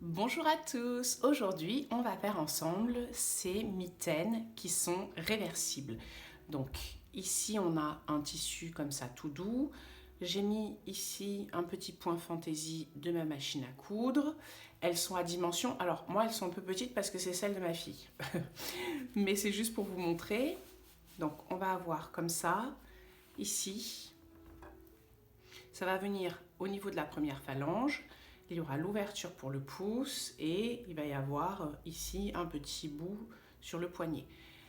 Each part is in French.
Bonjour à tous, aujourd'hui on va faire ensemble ces mitaines qui sont réversibles. Donc ici on a un tissu comme ça tout doux, j'ai mis ici un petit point fantaisie de ma machine à coudre, elles sont à dimension, alors moi elles sont un peu petites parce que c'est celle de ma fille, mais c'est juste pour vous montrer. Donc on va avoir comme ça, ici, ça va venir au niveau de la première phalange. Il y aura l'ouverture pour le pouce et il va y avoir ici un petit bout sur le poignet.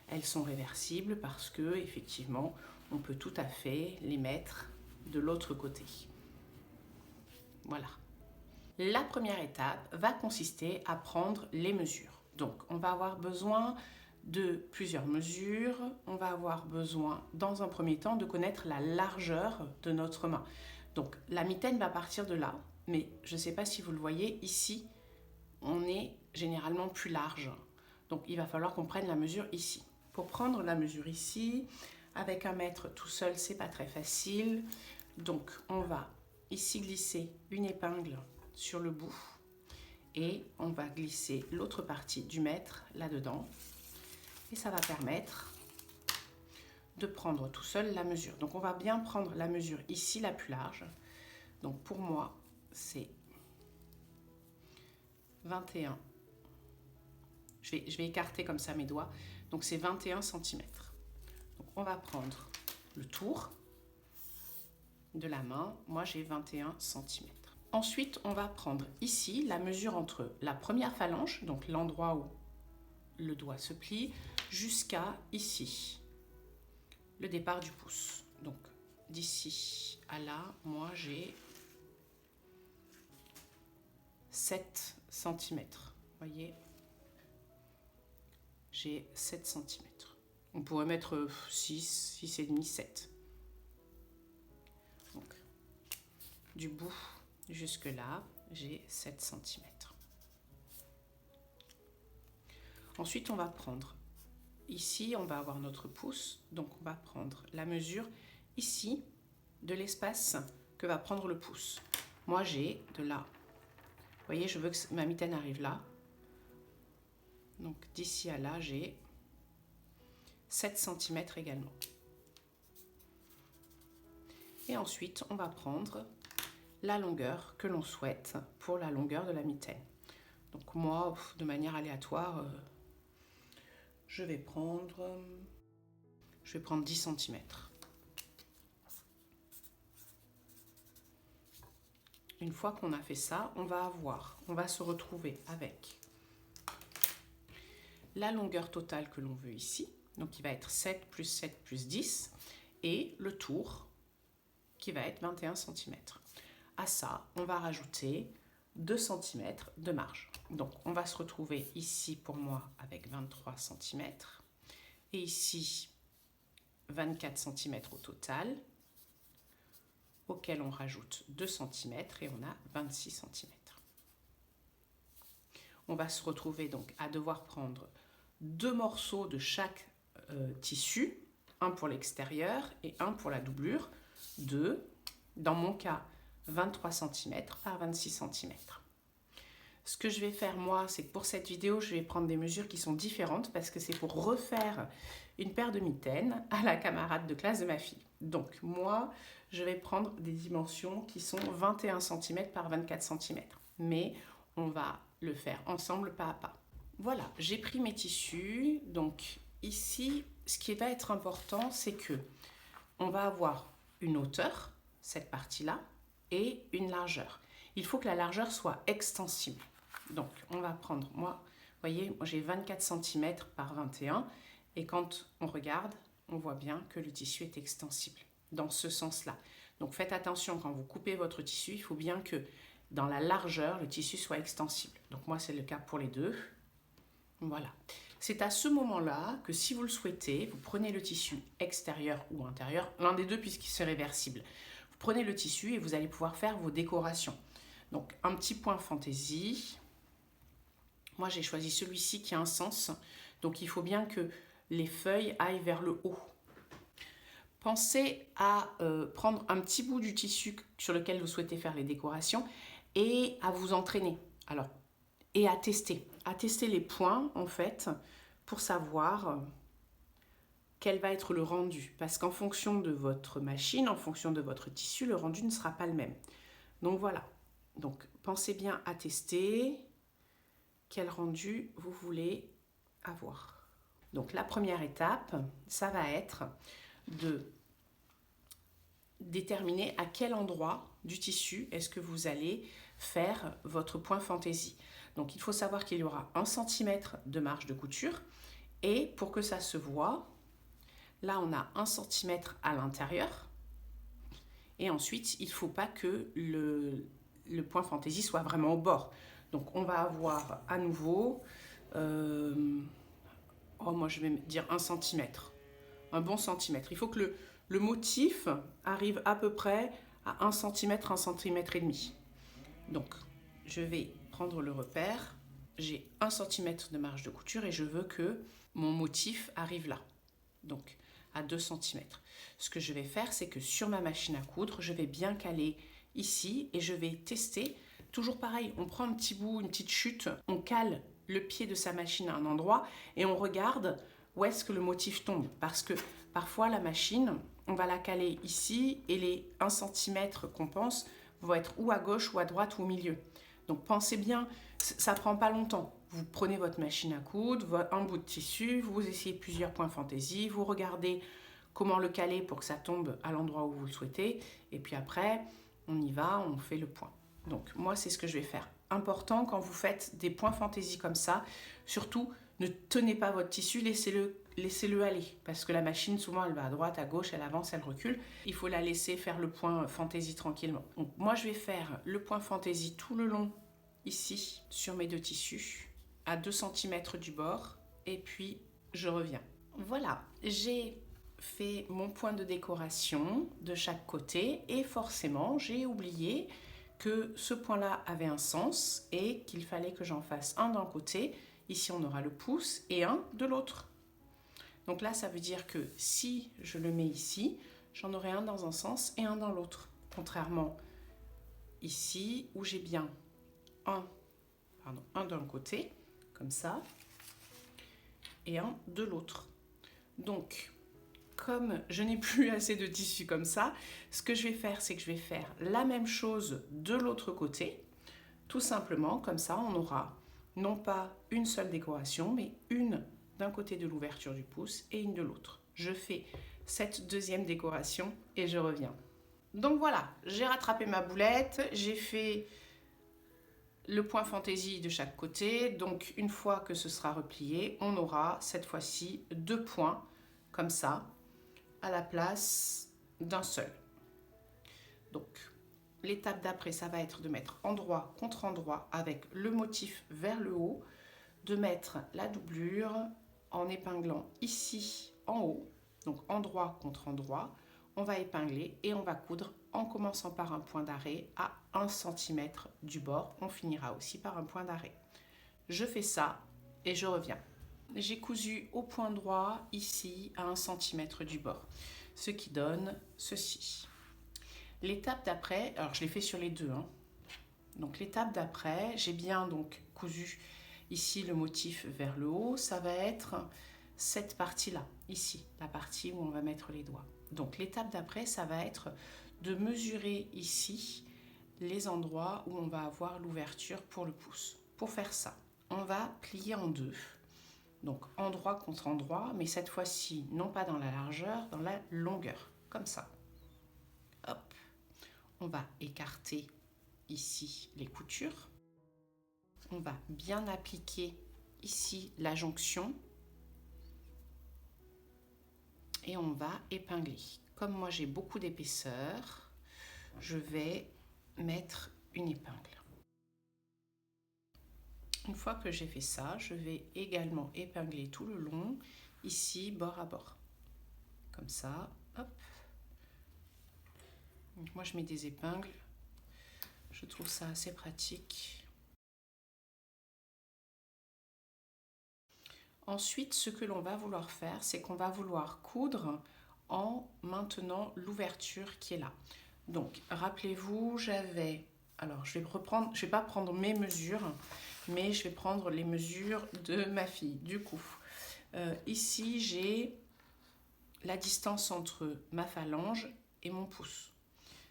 Elles sont réversibles parce que effectivement, on peut tout à fait les mettre de l'autre côté. Voilà. La première étape va consister à prendre les mesures. Donc, on va avoir besoin de plusieurs mesures. On va avoir besoin, dans un premier temps, de connaître la largeur de notre main. Donc, la mitaine va partir de là, mais je ne sais pas si vous le voyez, ici, on est généralement plus large. Donc, il va falloir qu'on prenne la mesure ici. Pour prendre la mesure ici, avec un mètre tout seul, c'est pas très facile. Donc, on va ici glisser une épingle sur le bout et on va glisser l'autre partie du mètre là-dedans et ça va permettre de prendre tout seul la mesure. Donc on va bien prendre la mesure ici la plus large. Donc pour moi c'est 21. Je vais écarter comme ça mes doigts. Donc c'est 21 cm. Donc on va prendre le tour de la main. Moi j'ai 21 cm. Ensuite, on va prendre ici la mesure entre la première phalange, donc l'endroit où le doigt se plie, jusqu'à ici, le départ du pouce. Donc d'ici à là, moi j'ai 7 cm. Vous voyez, j'ai 7 cm. On pourrait mettre 6, 6,5, 7. Donc, du bout jusque là, j'ai 7 cm. Ensuite, on va prendre, ici, on va avoir notre pouce, donc on va prendre la mesure ici de l'espace que va prendre le pouce. Moi, j'ai de là. Vous voyez, je veux que ma mitaine arrive là. Donc, d'ici à là, j'ai 7 cm également. Et ensuite, on va prendre la longueur que l'on souhaite pour la longueur de la mitaine. Donc moi, de manière aléatoire, je vais prendre 10 cm. Une fois qu'on a fait ça, on va se retrouver avec la longueur totale que l'on veut ici, donc qui va être 7 plus 7 plus 10, et le tour qui va être 21 cm. À ça, on va rajouter 2 cm de marge. Donc on va se retrouver ici pour moi avec 23 cm et ici 24 cm au total, auquel on rajoute 2 cm et on a 26 cm. On va se retrouver donc à devoir prendre 2 morceaux de chaque tissu, un pour l'extérieur et un pour la doublure, de, dans mon cas, 23 cm par 26 cm. Ce que je vais faire moi, c'est que pour cette vidéo, je vais prendre des mesures qui sont différentes parce que c'est pour refaire une paire de mitaines à la camarade de classe de ma fille. Donc moi, je vais prendre des dimensions qui sont 21 cm par 24 cm. Mais on va le faire ensemble pas à pas. Voilà, j'ai pris mes tissus. Donc ici, ce qui va être important, c'est que on va avoir une hauteur, cette partie-là, et une largeur. Il faut que la largeur soit extensible. Donc, on va prendre, moi, vous voyez, moi j'ai 24 cm par 21, et quand on regarde, on voit bien que le tissu est extensible, dans ce sens-là. Donc, faites attention, quand vous coupez votre tissu, il faut bien que dans la largeur, le tissu soit extensible. Donc, moi, c'est le cas pour les deux. Voilà. C'est à ce moment-là que si vous le souhaitez, vous prenez le tissu extérieur ou intérieur, l'un des deux puisqu'il est réversible. Vous prenez le tissu et vous allez pouvoir faire vos décorations. Donc, un petit point fantaisie. Moi, j'ai choisi celui-ci qui a un sens. Donc, il faut bien que les feuilles aillent vers le haut. Pensez à prendre un petit bout du tissu sur lequel vous souhaitez faire les décorations et à vous entraîner. Alors, et à tester les points en fait pour savoir quel va être le rendu. Parce qu'en fonction de votre machine, en fonction de votre tissu, le rendu ne sera pas le même. Donc voilà, donc pensez bien à tester quel rendu vous voulez avoir. Donc la première étape, ça va être de déterminer à quel endroit du tissu est-ce que vous allez faire votre point fantaisie. Donc il faut savoir qu'il y aura 1 cm de marge de couture et pour que ça se voit, là on a 1 cm à l'intérieur et ensuite il ne faut pas que le point fantaisie soit vraiment au bord. Donc on va avoir à nouveau, moi je vais dire 1 cm, un bon centimètre. Il faut que le motif arrive à peu près à 1 cm, 1 cm et demi. Donc, je vais prendre le repère. J'ai 1 cm de marge de couture et je veux que mon motif arrive là. Donc, à 2 cm. Ce que je vais faire, c'est que sur ma machine à coudre, je vais bien caler ici et je vais tester. Toujours pareil, on prend un petit bout, une petite chute, on cale le pied de sa machine à un endroit et on regarde où est-ce que le motif tombe. Parce que parfois, la machine, on va la caler ici et les 1 cm qu'on pense vont être ou à gauche ou à droite ou au milieu. Donc pensez bien, ça ne prend pas longtemps. Vous prenez votre machine à coudre, un bout de tissu, vous essayez plusieurs points fantaisie, vous regardez comment le caler pour que ça tombe à l'endroit où vous le souhaitez, et puis après, on y va, on fait le point. Donc moi, c'est ce que je vais faire. Important, quand vous faites des points fantaisie comme ça, surtout, ne tenez pas votre tissu, laissez-le aller. Parce que la machine, souvent, elle va à droite, à gauche, elle avance, elle recule. Il faut la laisser faire le point fantaisie tranquillement. Donc moi, je vais faire le point fantaisie tout le long, ici, sur mes 2 tissus, à 2 cm du bord. Et puis, je reviens. Voilà, j'ai fait mon point de décoration de chaque côté. Et forcément, j'ai oublié que ce point-là avait un sens et qu'il fallait que j'en fasse un d'un côté. Ici, on aura le pouce et un de l'autre. Donc là, ça veut dire que si je le mets ici, j'en aurai un dans un sens et un dans l'autre. Contrairement ici, où j'ai bien un d'un côté, comme ça, et un de l'autre. Donc, comme je n'ai plus assez de tissu comme ça, ce que je vais faire, c'est que je vais faire la même chose de l'autre côté. Tout simplement, comme ça, on aura non pas une seule décoration, mais une d'un côté de l'ouverture du pouce et une de l'autre. Je fais cette deuxième décoration et je reviens. Donc voilà, j'ai rattrapé ma boulette, j'ai fait le point fantaisie de chaque côté. Donc une fois que ce sera replié, on aura cette fois-ci 2 points comme ça à la place d'un seul. Donc l'étape d'après, ça va être de mettre endroit contre endroit avec le motif vers le haut, de mettre la doublure en épinglant ici en haut, donc endroit contre endroit. On va épingler et on va coudre en commençant par un point d'arrêt à 1 cm du bord. On finira aussi par un point d'arrêt. Je fais ça et je reviens. J'ai cousu au point droit ici à 1 cm du bord, ce qui donne ceci. L'étape d'après, alors je l'ai fait sur les deux, donc l'étape d'après, j'ai bien donc cousu ici le motif vers le haut, ça va être cette partie-là, ici, la partie où on va mettre les doigts. Donc l'étape d'après, ça va être de mesurer ici les endroits où on va avoir l'ouverture pour le pouce. Pour faire ça, on va plier en 2, donc endroit contre endroit, mais cette fois-ci, non pas dans la largeur, dans la longueur, comme ça. Hop. On va écarter ici les coutures. On va bien appliquer ici la jonction. Et on va épingler. Comme moi j'ai beaucoup d'épaisseur, je vais mettre une épingle. Une fois que j'ai fait ça, je vais également épingler tout le long, ici bord à bord. Comme ça, hop. Donc moi je mets des épingles, je trouve ça assez pratique. Ensuite, ce que l'on va vouloir faire, c'est qu'on va vouloir coudre en maintenant l'ouverture qui est là. Donc, rappelez-vous, j'avais... Alors, je vais pas prendre mes mesures, mais je vais prendre les mesures de ma fille. Du coup, ici, j'ai la distance entre ma phalange et mon pouce.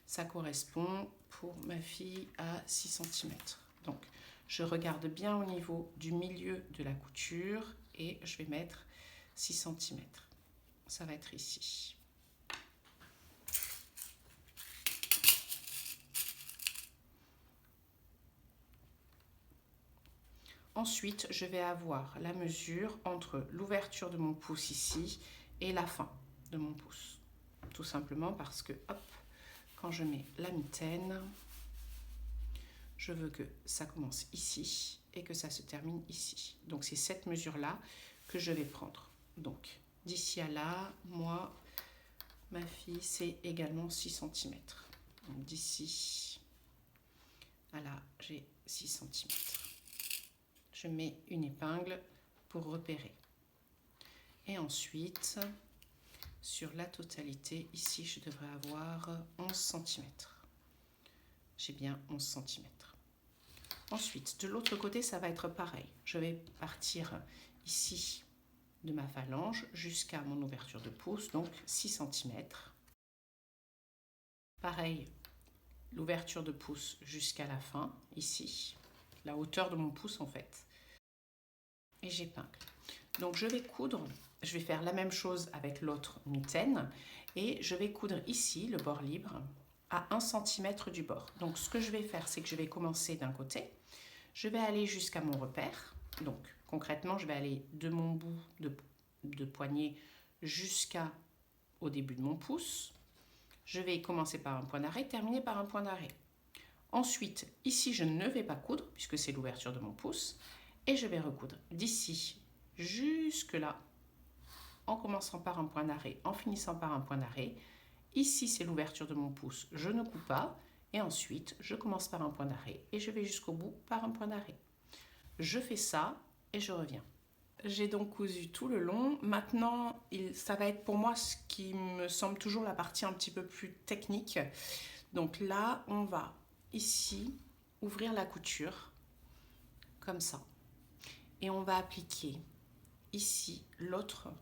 Ça correspond pour ma fille à 6 cm. Donc, je regarde bien au niveau du milieu de la couture et je vais mettre 6 cm. Ça va être ici. Ensuite, je vais avoir la mesure entre l'ouverture de mon pouce ici et la fin de mon pouce. Tout simplement parce que, hop, quand je mets la mitaine, je veux que ça commence ici et que ça se termine ici. Donc, c'est cette mesure-là que je vais prendre. Donc, d'ici à là, moi, ma fille, c'est également 6 cm. Donc, d'ici à là, j'ai 6 cm. Je mets une épingle pour repérer. Et ensuite, sur la totalité, ici, je devrais avoir 11 cm. J'ai bien 11 cm. Ensuite, de l'autre côté, ça va être pareil. Je vais partir ici de ma phalange jusqu'à mon ouverture de pouce, donc 6 cm. Pareil, l'ouverture de pouce jusqu'à la fin, ici, la hauteur de mon pouce en fait. Et j'épingle. Donc je vais coudre, je vais faire la même chose avec l'autre mitaine et je vais coudre ici le bord libre à 1 cm du bord. Donc ce que je vais faire, c'est que je vais commencer d'un côté, je vais aller jusqu'à mon repère. Donc concrètement, je vais aller de mon bout de poignet jusqu'au début de mon pouce. Je vais commencer par un point d'arrêt, terminer par un point d'arrêt. Ensuite, ici, je ne vais pas coudre puisque c'est l'ouverture de mon pouce. Et je vais recoudre d'ici jusque là, en commençant par un point d'arrêt, en finissant par un point d'arrêt. Ici, c'est l'ouverture de mon pouce, je ne coupe pas. Et ensuite, je commence par un point d'arrêt et je vais jusqu'au bout par un point d'arrêt. Je fais ça et je reviens. J'ai donc cousu tout le long. Maintenant, ça va être pour moi ce qui me semble toujours la partie un petit peu plus technique. Donc là, on va ici ouvrir la couture comme ça. Et on va appliquer ici l'autre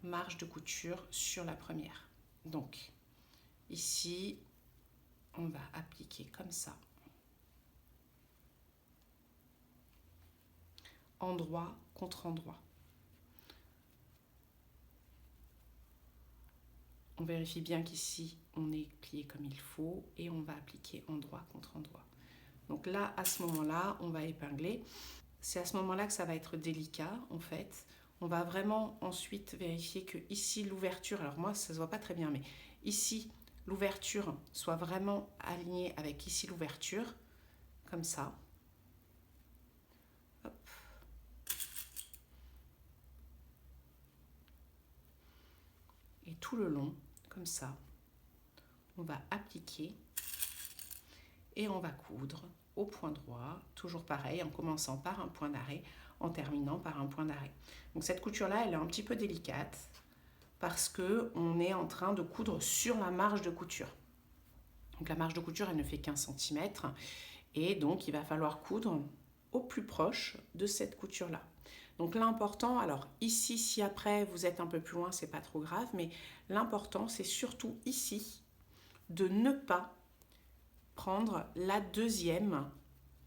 marge de couture sur la première. Donc ici, on va appliquer comme ça. Endroit contre endroit. On vérifie bien qu'ici, on est plié comme il faut et on va appliquer endroit contre endroit. Donc là, à ce moment-là, on va épingler. C'est à ce moment-là que ça va être délicat, en fait. On va vraiment ensuite vérifier que ici, l'ouverture, alors moi, ça ne se voit pas très bien, mais ici, l'ouverture soit vraiment alignée avec ici l'ouverture, comme ça. Hop. Et tout le long, comme ça, on va appliquer et on va coudre au point droit, toujours pareil, en commençant par un point d'arrêt, en terminant par un point d'arrêt. Donc cette couture-là, elle est un petit peu délicate parce qu'on est en train de coudre sur la marge de couture. Donc la marge de couture, elle ne fait qu'1 cm et donc il va falloir coudre au plus proche de cette couture-là. Donc l'important, alors ici, si après vous êtes un peu plus loin, c'est pas trop grave, mais l'important, c'est surtout ici de ne pas prendre la deuxième,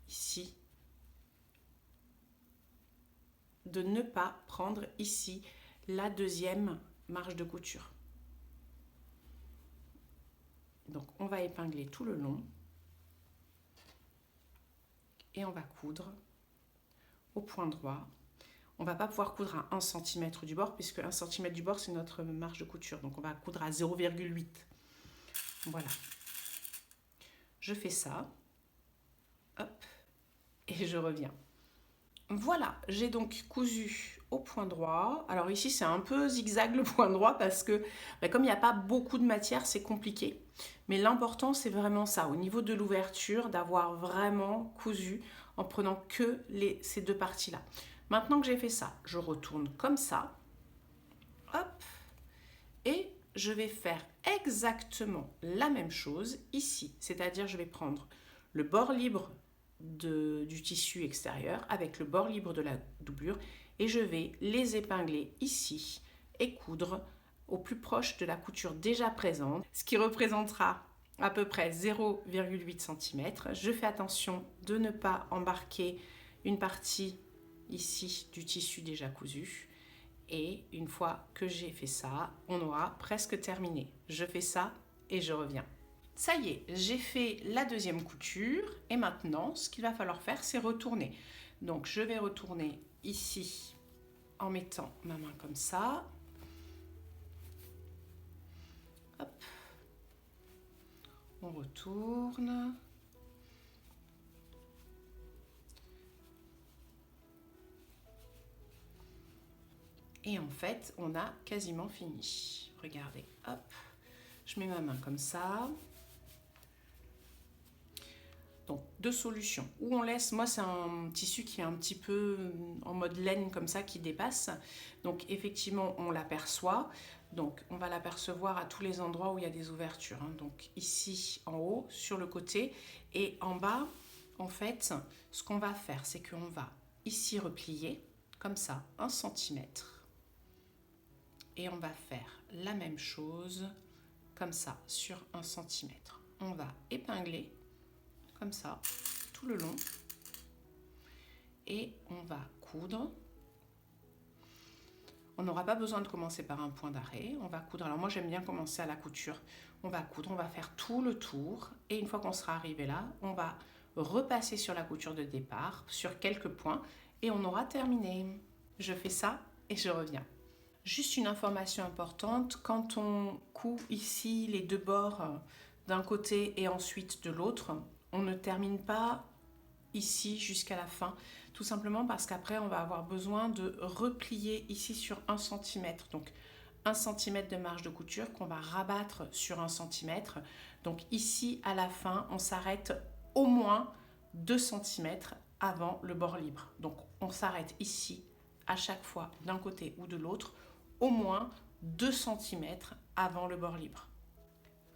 ici, de ne pas prendre ici la deuxième marge de couture. Donc on va épingler tout le long et on va coudre au point droit. On ne va pas pouvoir coudre à 1 cm du bord puisque 1 cm du bord c'est notre marge de couture. Donc on va coudre à 0,8. Voilà. Je fais ça. Hop. Et je reviens. Voilà, j'ai donc cousu au point droit. Alors ici, c'est un peu zigzag le point droit parce que comme il n'y a pas beaucoup de matière, c'est compliqué. Mais l'important, c'est vraiment ça, au niveau de l'ouverture, d'avoir vraiment cousu en prenant que ces deux parties-là. Maintenant que j'ai fait ça, je retourne comme ça. Hop. Et je vais faire exactement la même chose ici. C'est-à-dire, je vais prendre le bord libre du tissu extérieur avec le bord libre de la doublure et je vais les épingler ici et coudre au plus proche de la couture déjà présente, ce qui représentera à peu près 0,8 cm. Je fais attention de ne pas embarquer une partie ici du tissu déjà cousu. Et une fois que j'ai fait ça, on aura presque terminé. Je fais ça et je reviens. Ça y est, j'ai fait la deuxième couture et maintenant, ce qu'il va falloir faire, c'est retourner. Donc, je vais retourner ici en mettant ma main comme ça. Hop. On retourne. Et en fait, on a quasiment fini. Regardez, hop, je mets ma main comme ça. Donc, deux solutions. Ou on laisse, moi c'est un tissu qui est un petit peu en mode laine comme ça, qui dépasse. Donc effectivement, on l'aperçoit. Donc on va l'apercevoir à tous les endroits où il y a des ouvertures. Hein. Donc ici en haut, sur le côté. Et en bas, en fait, ce qu'on va faire, c'est qu'on va ici replier, comme ça, 1 cm. Et on va faire la même chose, comme ça, sur 1 cm. On va épingler comme ça, tout le long. Et on va coudre. On n'aura pas besoin de commencer par un point d'arrêt. On va coudre. Alors moi, j'aime bien commencer à la couture. On va coudre, on va faire tout le tour. Et une fois qu'on sera arrivé là, on va repasser sur la couture de départ, sur quelques points. Et on aura terminé. Je fais ça et je reviens. Juste une information importante. Quand on coud ici les deux bords d'un côté et ensuite de l'autre, on ne termine pas ici jusqu'à la fin, tout simplement parce qu'après on va avoir besoin de replier ici sur 1 cm. Donc 1 cm de marge de couture qu'on va rabattre sur 1 cm. Donc ici à la fin, on s'arrête au moins 2 cm avant le bord libre. Donc on s'arrête ici à chaque fois d'un côté ou de l'autre, au moins 2 cm avant le bord libre.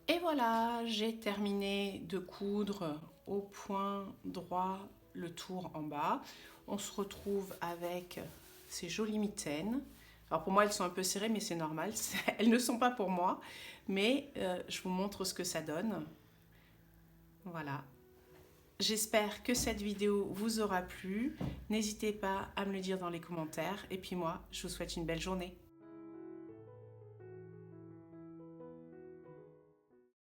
Et voilà, j'ai terminé de coudre au point droit le tour en bas. On se retrouve avec ces jolies mitaines. Alors pour moi, elles sont un peu serrées, mais c'est normal. Elles ne sont pas pour moi, mais je vous montre ce que ça donne. Voilà. J'espère que cette vidéo vous aura plu. N'hésitez pas à me le dire dans les commentaires. Et puis moi, je vous souhaite une belle journée.